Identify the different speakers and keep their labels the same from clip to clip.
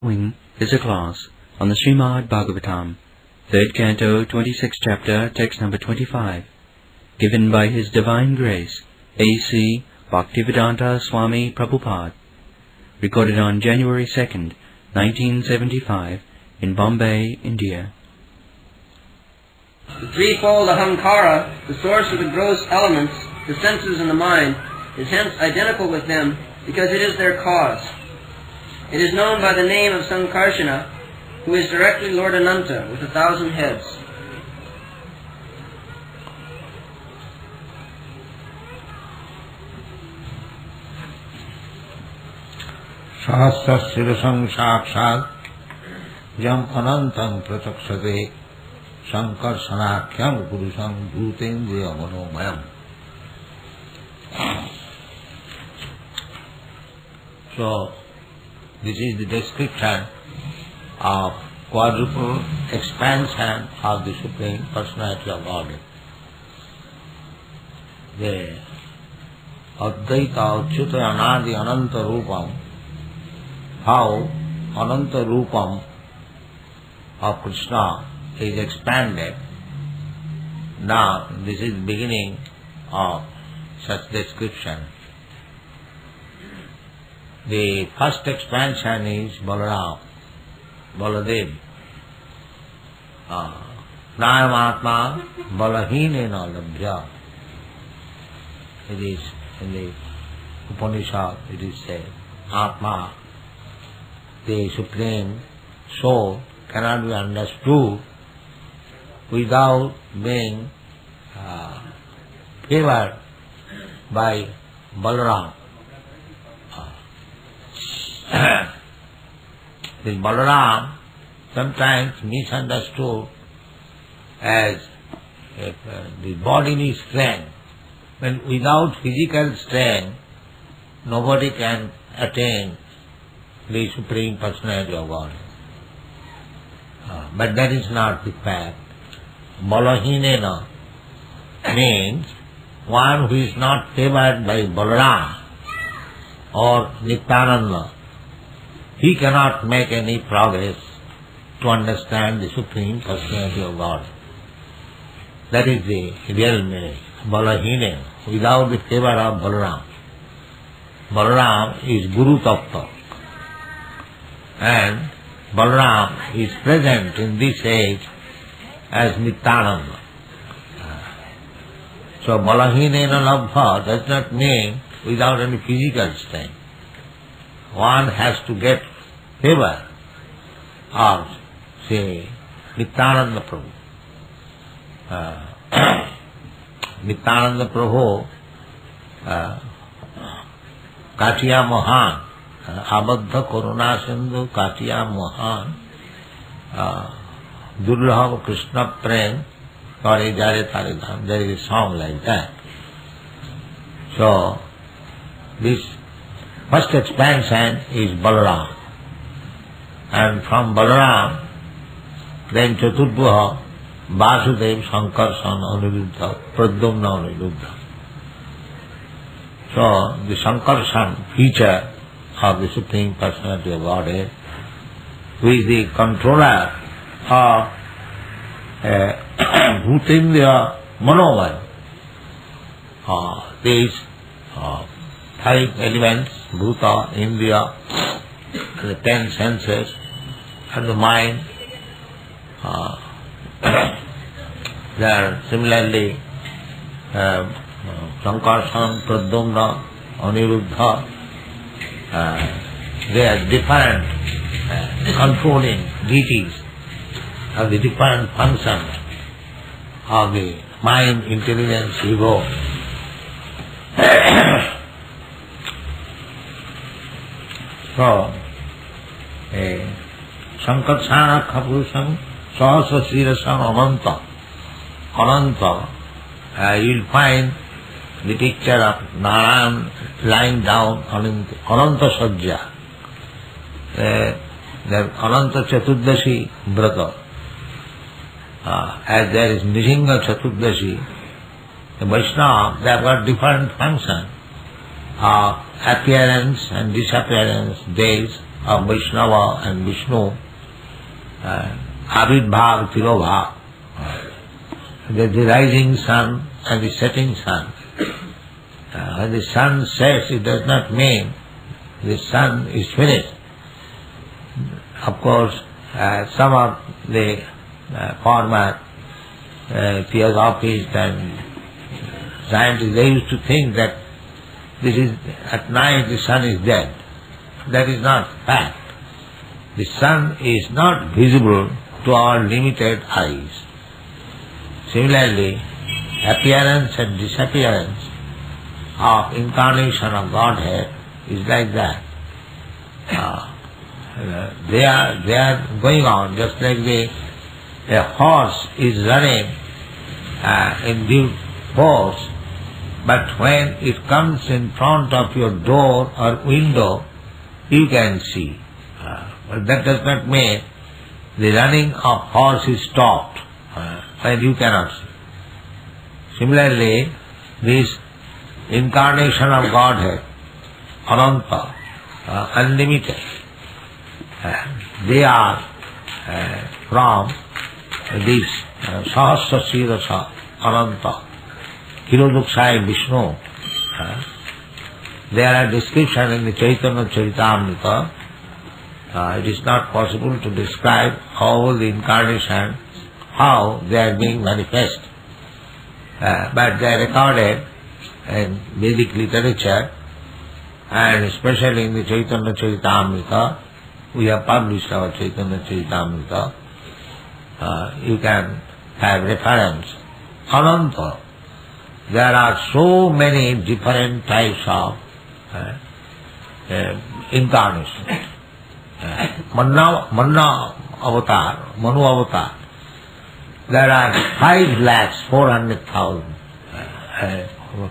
Speaker 1: Following is a class on the Srimad Bhagavatam, 3rd Canto, 26th chapter, text number 25, given by His Divine Grace, A.C. Bhaktivedanta Swami Prabhupada, recorded on January 2nd, 1975, in Bombay, India.
Speaker 2: The threefold ahankara, the source of the gross elements, the senses and the mind, is hence identical with them because it is their cause. It is known by the name of Sankarsana, who is directly Lord Ananta with 1,000 heads.
Speaker 3: Sahasrasirasam sakshat jam anantam pratakshate Sankarsanakyam purusam bhutendriya manomayam. So, this is the description of quadruple expansion of the Supreme Personality of Godhead. The Advaita Achyuta Anadi Ananta Rupam, how Ananta Rupam of Krishna is expanded. Now, this is the beginning of such description. The first expansion is Balaram, Baladev. Nayamatma Balahinena Labhya. It is in the Upanishad, it is said, Atma, the Supreme Soul, cannot be understood without being favored by Balaram. This Balaram sometimes misunderstood as the bodily strength. When without physical strength, nobody can attain the Supreme Personality of God. But that is not the fact. Balahinena means one who is not favored by Balaram or Nityananda. He cannot make any progress to understand the Supreme Personality of God. That is the real meaning. Balahine, without the favor of Balaram. Balaram is Guru Tattva. And Balaram is present in this age as Nityananda. So Balahinena Labha does not mean without any physical strength. One has to get favor of, say, Nityananda Prabhu. Nityananda Prabhu, Katiya Mohan, Abadha Koruna Sindhu Katiya Mohan, Durlabha Krishna Prem, Kare Jare Tare Dham. There is a song like that. So, this first expansion is Balaram. And from Balaram, then Chaturbhuha, Vasudev, Sankarsana, Aniruddha, Pradyumna, Aniruddha. So, the Sankarsana feature of the Supreme Personality of Godhead, who is the controller of Bhutendriya Manomaya. These 5 elements, Bhuta, Indriya, the 10 senses, and the mind. They are similarly Sankarsana, Pradyumna, Aniruddha. They are different controlling deities of the different functions of the mind, intelligence, ego. So, Sankarsana Kapurusam Sahasrasirasam Ananta. Ananta, you will find the picture of Narayan lying down on Ananta Sajja. There Ananta Chaturdashi Brata. As there is Nishinga Chaturdashi, the Vaishnava, they have got different functions of appearance and disappearance days of Vaishnava and Vishnu, Avirbhav, Tirobhav, the rising sun and the setting sun. When the sun sets, it does not mean the sun is finished. Of course, some of the former theosophists and scientists, they used to think that this is at night the sun is dead. That is not fact. The sun is not visible to our limited eyes. Similarly, appearance and disappearance of incarnation of Godhead is like that. They are going on just like a horse is running in due course, but when it comes in front of your door or window, you can see. But that does not mean the running of horse is stopped, and you cannot see. Similarly, this incarnation of Godhead, Ananta, unlimited, they are from this Sahasra Sirasa Ananta, Kiloduksai Vishnu. There are descriptions in the Chaitanya Charitamrita. It is not possible to describe all the incarnations, how they are being manifest. But they are recorded in Vedic literature, and especially in the Chaitanya Charitamrita. We have published our Chaitanya Charitamrita. You can have reference. Ananta. There are so many different types of incarnation. Manna avatar, Manu avatar. There are 5,400,000.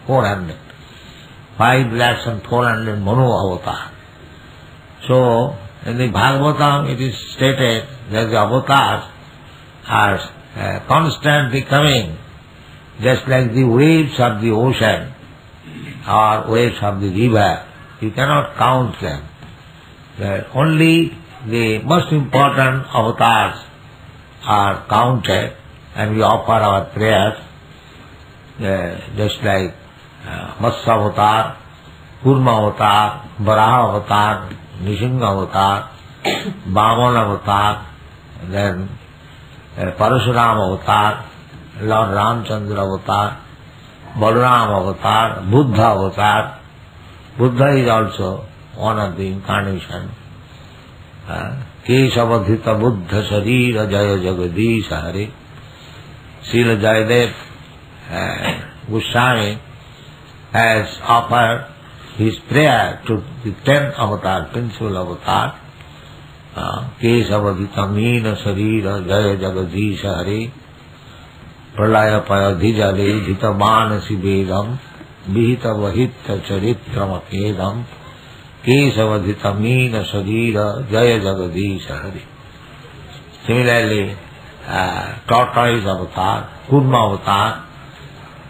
Speaker 3: 400. 5,400,000 Manu avatar. So, in the Bhagavatam it is stated that the avatars are constantly coming, just like the waves of the ocean or waves of the river. You cannot count them. Only the most important avatars are counted, and we offer our prayers, just like Matsya avatar, Kurma avatar, Varaha avatar, Nishinga avatar, Vamana avatar, then Parashuram avatar, Lord Ramchandra avatar, Balaram avatar, Buddha avatar. Buddha is also one of the incarnations. Keshavadhita Buddha Sharira Jaya Jagadisha Hare. Srila Jayadev Goswami has offered his prayer to the 10 avatar, principal avatar. Keshavadhita Meena Sharira Jaya Jagadisha Hare. Pralaya Payadhijale Dhita Manasi Vedam Vihita Vahita Charitram Akedam Keshavadhita Meena Sharira Jaya Jagadisha Hare. Similarly, tortoise avatar, Kurma avatar,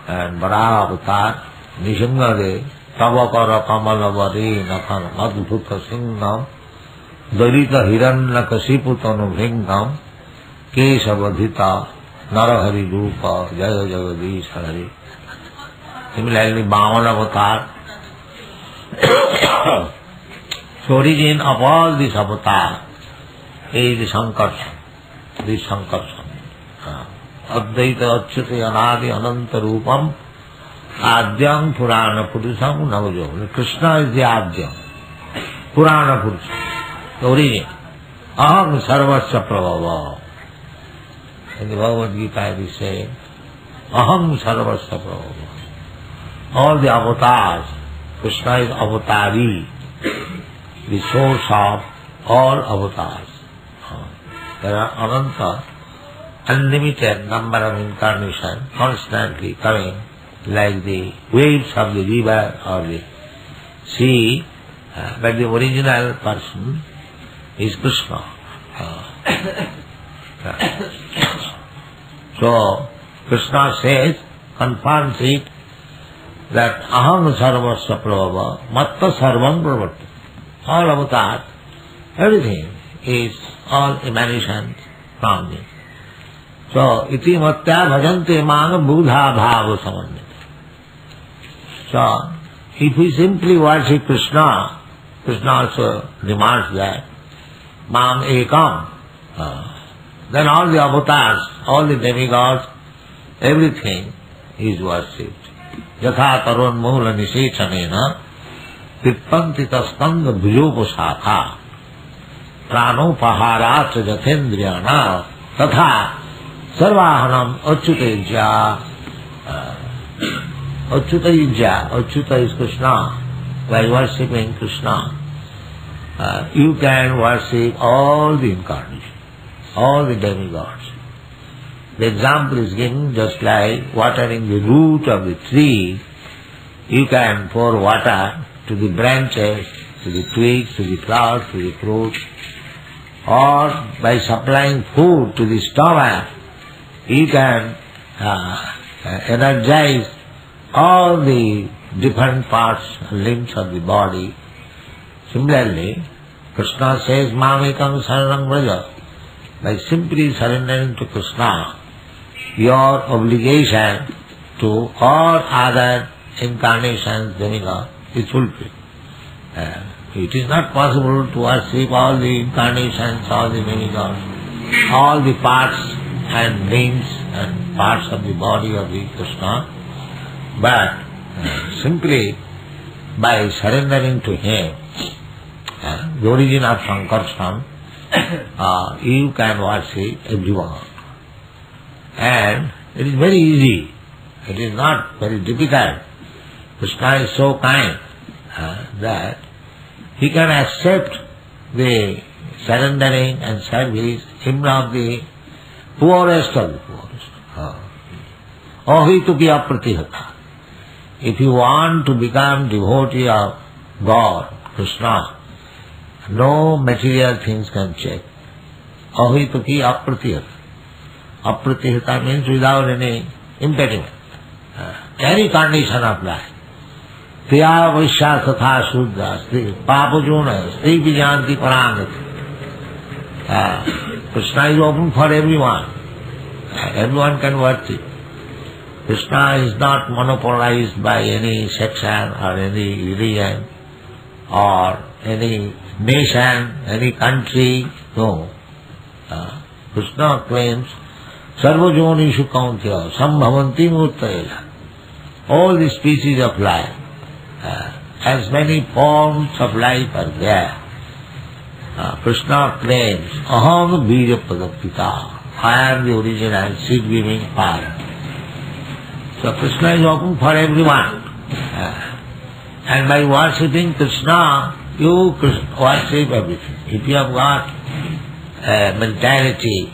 Speaker 3: and Varaha avatar, Nishingare, Tavakara Kamalavare Nakhan Adbhuta Singham, Dalita Hiranna Kasiputanu Bhingam, Keshavadhita Narahari Rupa Jaya Jagadisha Hare. Similarly, Vamana avatar. So origin of all these avatars is the Sankarsana. This Sankarsana. Advaita Achyate Anadi Ananta Rupam Adyam Purana Purusam Navajo. Krishna is the Adyam. Purana Purusam. The origin. Aham Sarvasya Prabhava. In the Bhagavad Gita it is saying, Aham Sarvasya Prabhava. All the avatars, Krishna is avatari, the source of all avatars. There are Ananta, unlimited number of incarnations constantly coming, like the waves of the river or the sea, but the original person is Krishna. So, Krishna says, confirms it, that aham sarvasya prabhava matta sarvam pravarti. All avatars everything is all emanations from me. So, iti matya bhajante mang buddha bhava samannita. So, if we simply worship Krishna, Krishna also remarks that mam ekam, then all the avatars, all the demigods, everything is worshipped. Yatha tarun mula nisechanena pitpanti taskanda bhujoposakha pranopaharat jathendriyana tatha sarvahanam achyutejya. Achyuta is Krishna. By worshipping Krishna, you can worship all the incarnations, all the demigods. The example is given just like watering the root of the tree. You can pour water to the branches, to the twigs, to the flowers, to the fruit. Or by supplying food to the stomach, you can energize all the different parts and limbs of the body. Similarly, Krishna says, Mamekam Saranam Vraja. By simply surrendering to Krishna, your obligation to all other incarnations, demigods, is fulfilled. It is not possible to worship all the incarnations, all the demigods, all the parts and limbs and parts of the body of the Krishna, but simply by surrendering to Him, the origin of Sankarsana, you can worship everyone. And it is very easy. It is not very difficult. Krishna is so kind that He can accept the surrendering and service even of the poorest of the poorest. Ahituki apratihata. If you want to become devotee of God, Krishna, no material things can check. Ahituki apratihata. Apratihata means without any impediment. Any condition of life. Priya Vaishya Satha Shuddha, Papajuna, Sri Vijanti Parangati. Krishna is open for everyone. Everyone can worship. Krishna is not monopolized by any section or any religion or any nation, any country. No. Krishna claims, Sarvajonishu Kauntya, Sambhavanti Muttayela. All the species of life, as many forms of life are there. Krishna claims, Aham Bija Padapita. I am the original seed-giving fire. So Krishna is open for everyone. And by worshipping Krishna, you worship everything. If you have got a mentality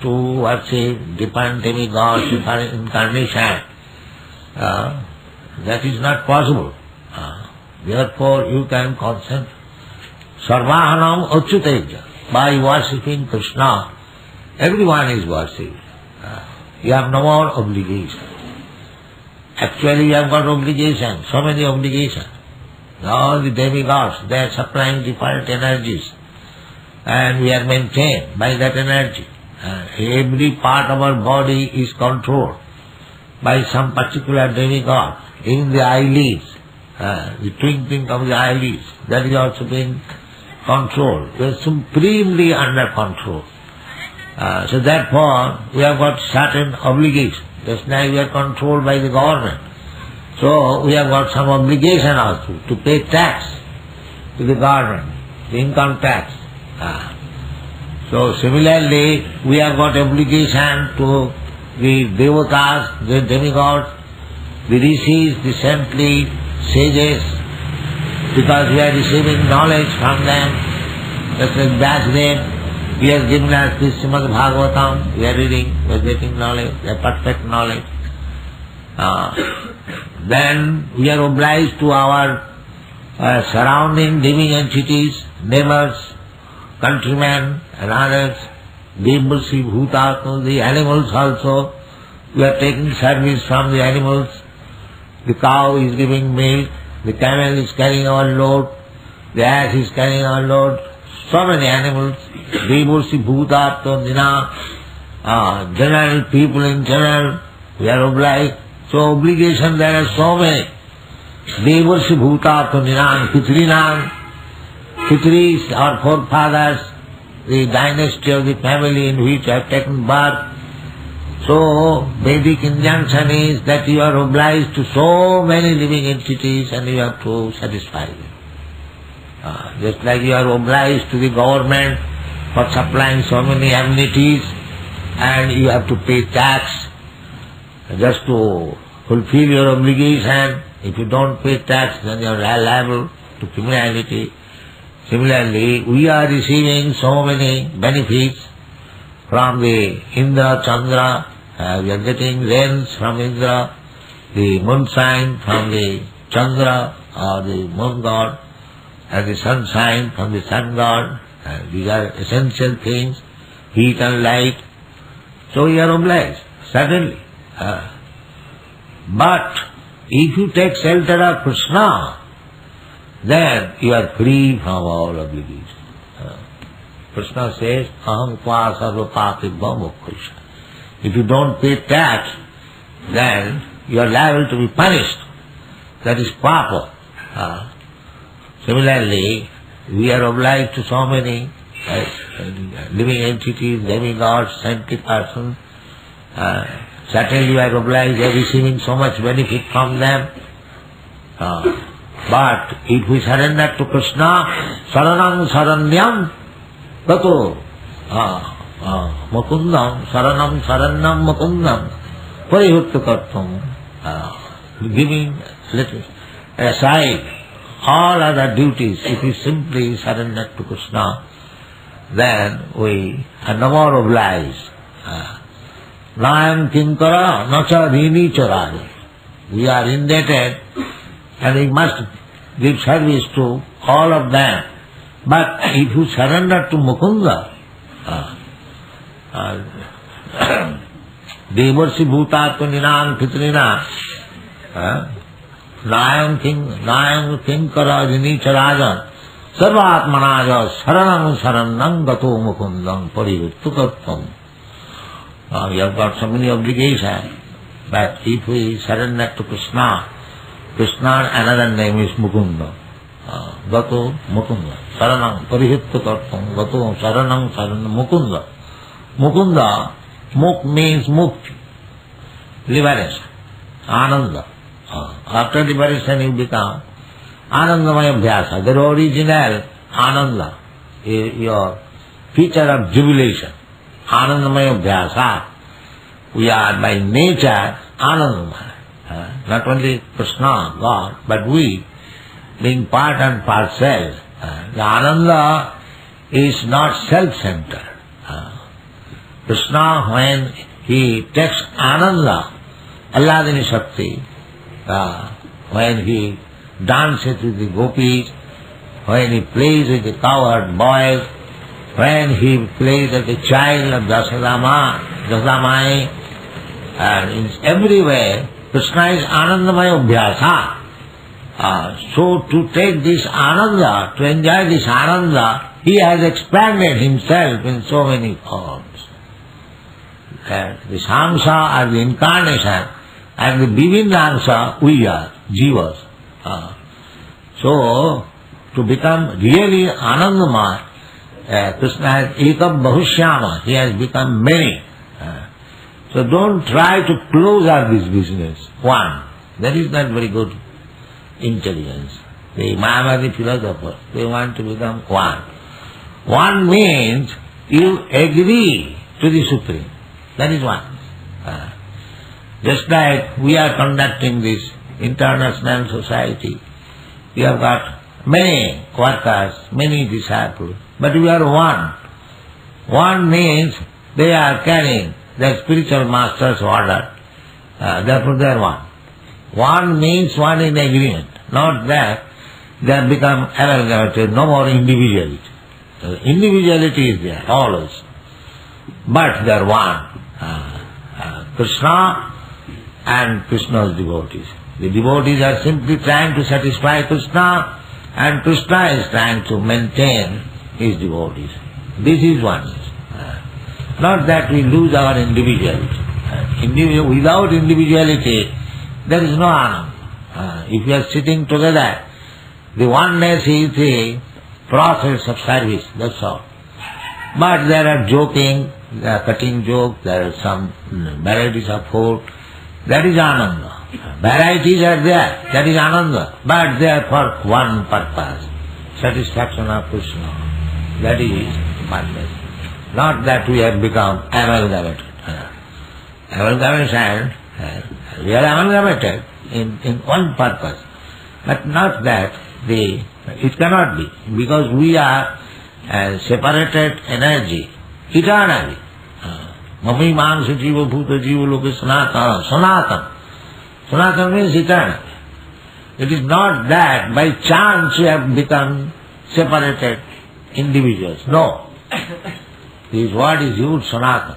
Speaker 3: to worship different demigods, different incarnation, that is not possible. Therefore you can concentrate. Sarvahanam achyuteja. By worshipping Krishna, everyone is worshipped. You have no more obligation. Actually you have got obligation, so many obligations. All the demigods, they are supplying different energies. And we are maintained by that energy. Every part of our body is controlled by some particular demigod. Even the eyelids, the twinkling of the eyelids, that is also being controlled. We are supremely under control. So therefore, we have got certain obligations. Just now we are controlled by the government. So we have got some obligation also to pay tax to the government, the income tax. So similarly, we have got obligation to the devatas, the demigods, the rishis, the saintly sages, because we are receiving knowledge from them. Just like Vyasdev, he has given us this Srimad Bhagavatam, we are reading, we are getting knowledge, a perfect knowledge. Then we are obliged to our surrounding living entities, neighbors, countrymen and others, Devbasi, Bhutatma, the animals also. We are taking service from the animals. The cow is giving milk, the camel is carrying our load, the ass is carrying our load, so many animals, Devarsi Bhutato Nina, general people in general, we are obliged. So obligation there are so many. Devarsi Bhutato Nina, Pitrinan, Pitris or forefathers, the dynasty of the family in which I have taken birth. So Vedic injunction is that you are obliged to so many living entities and you have to satisfy them. Just like you are obliged to the government for supplying so many amenities and you have to pay tax just to fulfill your obligation. If you don't pay tax, then you are liable to criminality. Similarly, we are receiving so many benefits from the Indra, Chandra. We are getting rains from Indra, the moonshine from the Chandra or the moon god, and the sunshine from the sun god. These are essential things, heat and light. So we are obliged, certainly. But if you take shelter of Krishna, then you are free from all obligations. Krishna says, aham tva sarva papibha moksha. If you don't pay tax, then you are liable to be punished. That is papa. Similarly, we are obliged to so many living entities, demigods, saintly persons. Certainly we are obliged, we are receiving so much benefit from them. But if we surrender to Krishna, saranam saranyam tato mukundam, saranam saranyam mukundam parihutta kartam, giving little aside all other duties. If we simply surrender to Krishna, then we are no more obliged. Nayam kinkara nacha dini charari. We are indebted and we must give service to all of them. But if you surrender to Mukunda, Devarsi Bhutato Ninam Pitrina, Nayam kinkara dini charajan, sarvatmanaja saranam saranam gato mukundam parivittukartam. We have got so many obligations, but if we surrender to Krishna, Krishna another name is Mukunda. Gato Mukunda. Saranam parihittukartam gato saranam saranam Mukunda. Mukunda, muk means mukti, liberation, ananda. After liberation you become anandamaya abhyasa. The original ananda, your feature of jubilation. Anandamaya abhyasa. We are by nature anandamaya. Not only Krishna, God, but we, being part and parcel. The ananda is not self-centered. Krishna, when he takes ananda, Alladini Shakti, when he dances with the gopis, when he plays with the cowherd boys, when he plays as a child of Dasadamai, and in every way, Krishna is Anandamaya Abhyasa. So to take this Ananda, to enjoy this Ananda, he has expanded himself in so many forms. The Samsa are the incarnation, and the Bibindamsa we are, Jivas. So, to become really Anandamaya, Krishna has ekam bahushyama, he has become many. So don't try to close up this business. One, that is not very good intelligence. The Mayavadi philosophers, they want to become one. One means you agree to the Supreme. That is one. Just like we are conducting this international society, we have got many workers, many disciples, but we are one. One means they are carrying the spiritual master's order, therefore they are one. One means one in agreement, not that they have become amalgamated, no more individuality. Individuality is there, always, but they are one. Krishna and Krishna's devotees. The devotees are simply trying to satisfy Krishna, and Krishna is trying to maintain his devotees. This is oneness. Not that we lose our individuality. Without individuality, there is no ananda. If we are sitting together, the oneness is the process of service, that's all. But there are joking, there are cutting jokes, there are some varieties of food, that is ananda. Varieties are there, that is ananda, but they are for one purpose, satisfaction of Krishna. That is oneness. Not that we have become amalgamated. Amalgamation, we are amalgamated in one purpose, but not that it cannot be, because we are separated energy, eternally. Mami mansa jiva bhuta jiva loka sanatana. Sanatana means eternal. It is not that by chance we have become separated individuals. No. This word is used, Sanatana.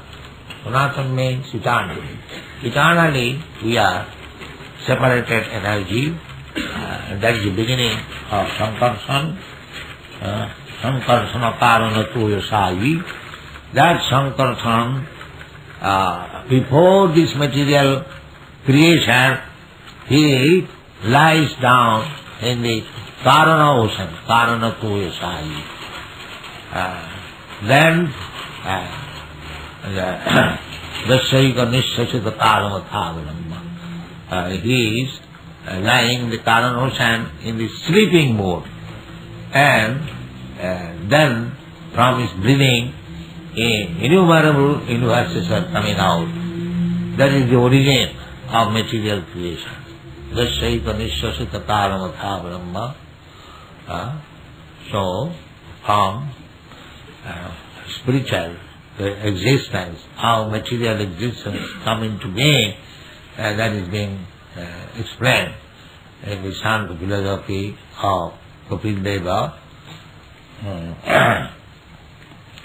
Speaker 3: Sanatana means eternally. Eternally we are separated energy. That is the beginning of Sankarsana. Sankarsana karana tuya sayi. That Sankarsana, before this material creation, he lies down in the Karana ocean, Karana tuya sayi. Then Dasyaika nishasita karamathavalamma. He is lying in the Karana ocean in the sleeping mode, and then from his breathing innumerable universes are coming out. That is the origin of material creation. Dasyaika nishasita karamathavalamma. So from spiritual existence, how material existence come into being, that is being explained in the Sankhya philosophy of Kapil Deva.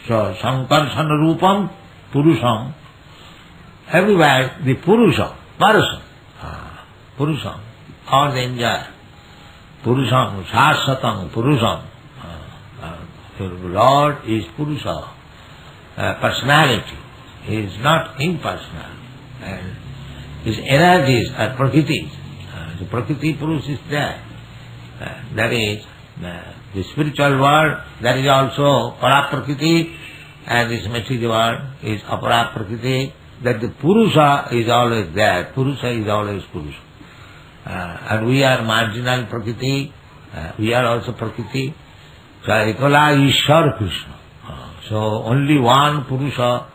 Speaker 3: So Sankarsana Rupam Purusham, everywhere the Purusha, person, Purusham, all the enjoy. Purusham, Shasatam, Purusham. The Lord is Purusha, personality. He is not impersonal. And his energies are Prakriti. The Prakriti Purusha is there. That is the spiritual world, that is also Para-Prakriti, and this material world is Apara-Prakriti. That the Purusha is always there. Purusha is always Purusha. And we are marginal Prakriti. We are also Prakriti. So Ekala Ishwar Krishna. So only one Purusha,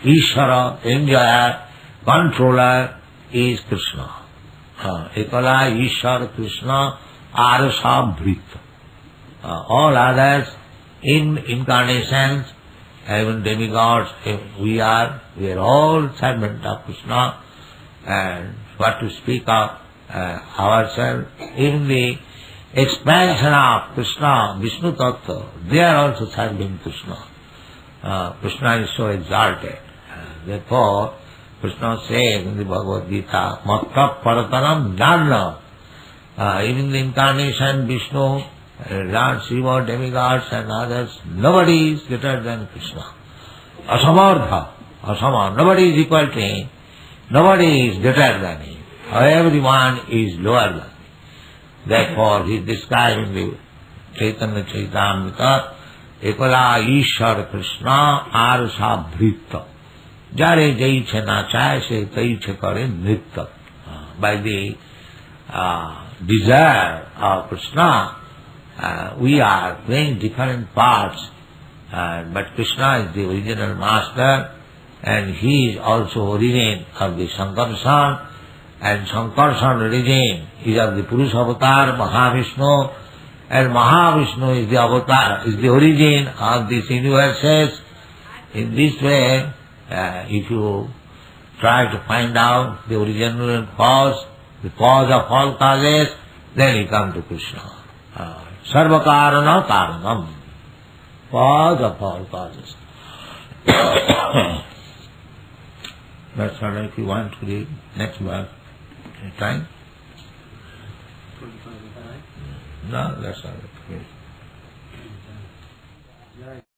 Speaker 3: Ishvara, enjoyer, controller is Krishna. Ekala Ishwar Krishna Arasa Bhrita. All others in incarnations, even demigods, we are all servants of Krishna. And what to speak of ourselves, even the expansion of Krishna, Vishnu Tattva, they are also serving Krishna. Krishna is so exalted. Therefore, Krishna says in the Bhagavad Gita, Matta Parataram Dhanna. Even the incarnation, Vishnu, Lord Shiva, demigods and others, nobody is greater than Krishna. Asamardha, Asama, nobody is equal to him, nobody is greater than him. Everyone is lower than him. Therefore, he is describing the Chaitanya Chaitamrita, Ekala Ishwar Krishna Arasa Bhrita. Jare jaiche nachaya se taiche kare nritta. By the desire of Krishna, we are playing different parts, but Krishna is the original master, and he is also origin of the Sankarsana, and Sankarsana origin is of the Purusha avatar, Mahavishnu, and Mahavishnu is the avatar, is the origin of these universes. In this way, if you try to find out the original cause, the cause of all causes, then you come to Krishna. Sarva karana karanam, cause of all causes. That's all. If you want to read next verse, time? No, that's all.
Speaker 2: Jai.